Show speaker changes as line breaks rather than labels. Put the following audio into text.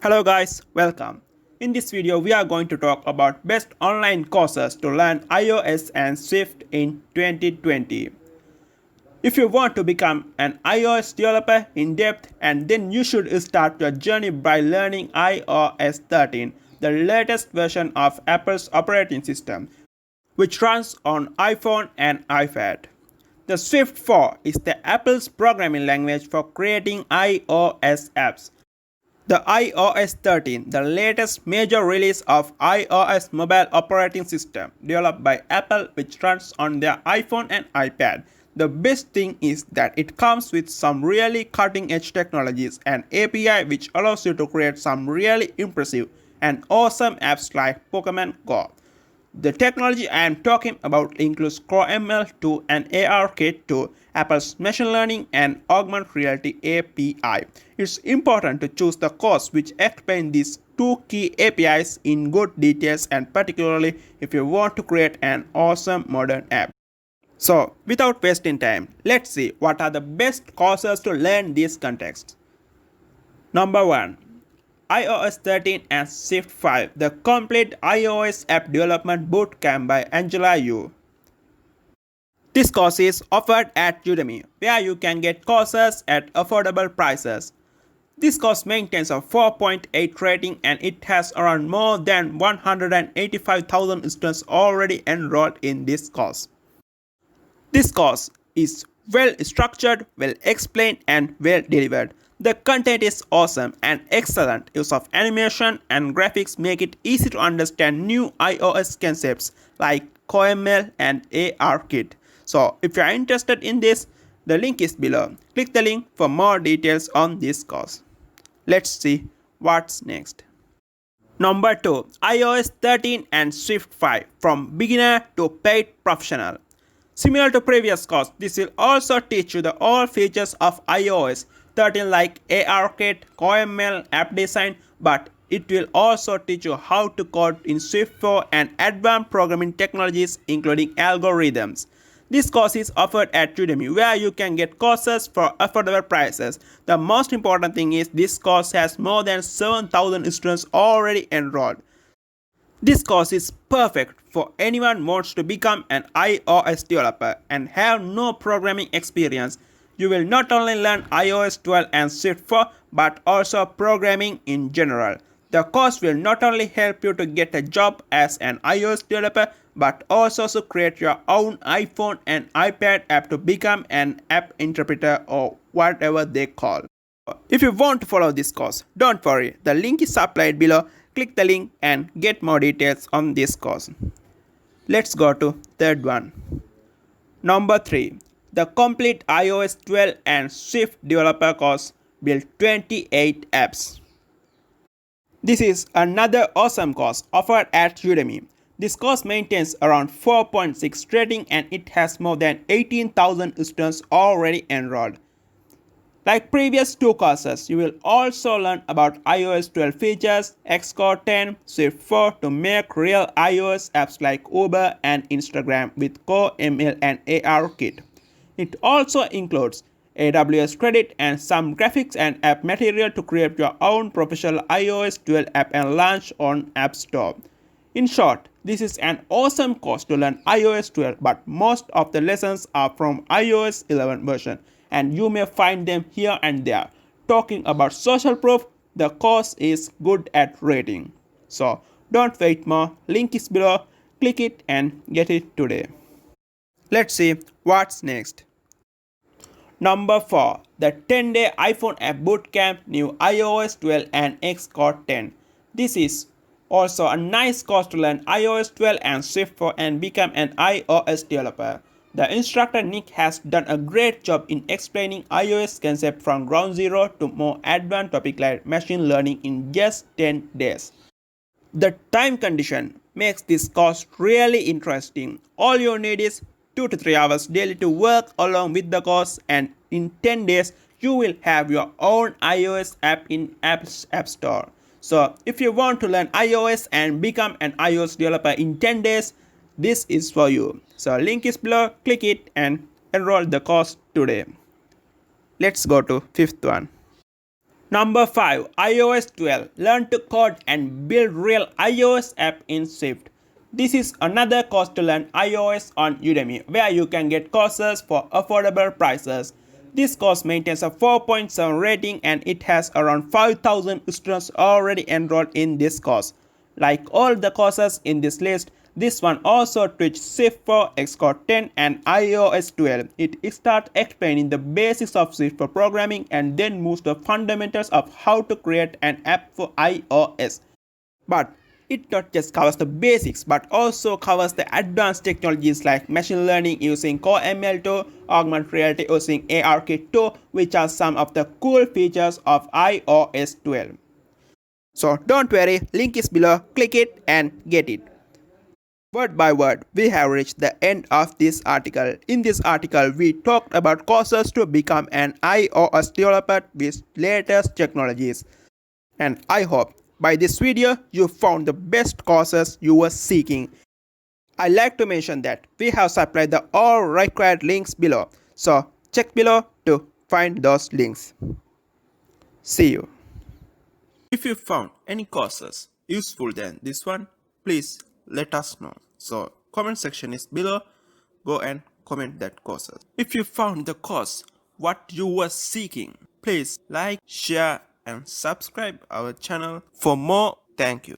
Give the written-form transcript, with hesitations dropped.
Hello guys, welcome. In this video we are going to talk about best online courses to learn iOS and Swift in 2020. If you want to become an iOS developer in depth, and then you should start your journey by learning iOS 13, the latest version of Apple's operating system, which runs on iPhone and iPad. The Swift 4 is the Apple's programming language for creating iOS apps. The iOS 13, the latest major release of iOS mobile operating system developed by Apple, which runs on their iPhone and iPad. The best thing is that it comes with some really cutting edge technologies and API which allows you to create some really impressive and awesome apps like Pokemon Go. The technology I am talking about includes CoreML2 and ARKit2, Apple's machine learning and augmented reality API. It's important to choose the course which explains these two key APIs in good details, and particularly if you want to create an awesome modern app. So, without wasting time, let's see what are the best courses to learn this context. Number 1. iOS 13 and Swift 5, the complete iOS app development bootcamp by Angela Yu. This course is offered at Udemy, where you can get courses at affordable prices. This course maintains a 4.8 rating and it has around more than 185,000 students already enrolled in this course. This course is well structured, well explained, and well delivered. The content is awesome, and excellent use of animation and graphics make it easy to understand new iOS concepts like CoreML and ARKit. So if you are interested in this, the link is below. Click the link for more details on this course. Let's see what's next. Number 2. iOS 13 and Swift 5, from beginner to paid professional. Similar to previous course, this will also teach you the all features of iOS 13 like ARKit, CoreML, app design, but it will also teach you how to code in Swift 4 and advanced programming technologies including algorithms. This course is offered at Udemy, where you can get courses for affordable prices. The most important thing is this course has more than 7,000 students already enrolled. This course is perfect for anyone who wants to become an iOS developer and have no programming experience. You will not only learn iOS 12 and Swift 4, but also programming in general. The course will not only help you to get a job as an iOS developer, but also to create your own iPhone and iPad app to become an app interpreter or whatever they call. If you want to follow this course, don't worry, the link is supplied below. Click the link and get more details on this course. Let's go to third one. Number 3. The complete iOS 12 and Swift developer course, build 28 apps. This is another awesome course offered at Udemy. This course maintains around 4.6 rating and it has more than 18,000 students already enrolled. Like previous two courses, you will also learn about iOS 12 features, Xcode 10, Swift 4 to make real iOS apps like Uber and Instagram with CoreML and ARKit. It also includes AWS credit and some graphics and app material to create your own professional iOS 12 app and launch on App Store. In short, this is an awesome course to learn iOS 12, but most of the lessons are from iOS 11 version, and you may find them here and there. Talking about social proof, the course is good at rating. So don't wait more, link is below, click it and get it today. Let's see what's next. Number 4. The 10-day iPhone App Bootcamp, new iOS 12 and Xcode 10. This is also a nice course to learn iOS 12 and Swift 4 and become an iOS developer. The instructor Nick has done a great job in explaining iOS concept from ground zero to more advanced topics like machine learning in just 10 days. The time condition makes this course really interesting. All you need is 2 to 3 hours daily to work along with the course, and in 10 days you will have your own iOS app in App Store. So if you want to learn iOS and become an iOS developer in 10 days, this is for you. So link is below, click it and enroll the course today. Let's go to fifth one. Number 5. iOS 12. Learn to code and build real iOS app in Swift. This is another course to learn iOS on Udemy, where you can get courses for affordable prices. This course maintains a 4.7 rating and it has around 5,000 students already enrolled in this course. Like all the courses in this list, this one also teaches Swift for Xcode 10 and iOS 12. It starts explaining the basics of Swift for programming and then moves to the fundamentals of how to create an app for iOS. But it not just covers the basics but also covers the advanced technologies like machine learning using Core ML2, augmented reality using ARKit2, which are some of the cool features of iOS 12. So don't worry, link is below, click it and get it. Word by word, we have reached the end of this article. In this article, we talked about courses to become an iOS developer with latest technologies. And I hope by this video, you found the best courses you were seeking. I like to mention that we have supplied the all required links below. So check below to find those links. See you. If you found any courses useful than this one, please let us know. So comment section is below. Go and comment that courses. If you found the course what you were seeking, please like, share and subscribe our channel for more. Thank you.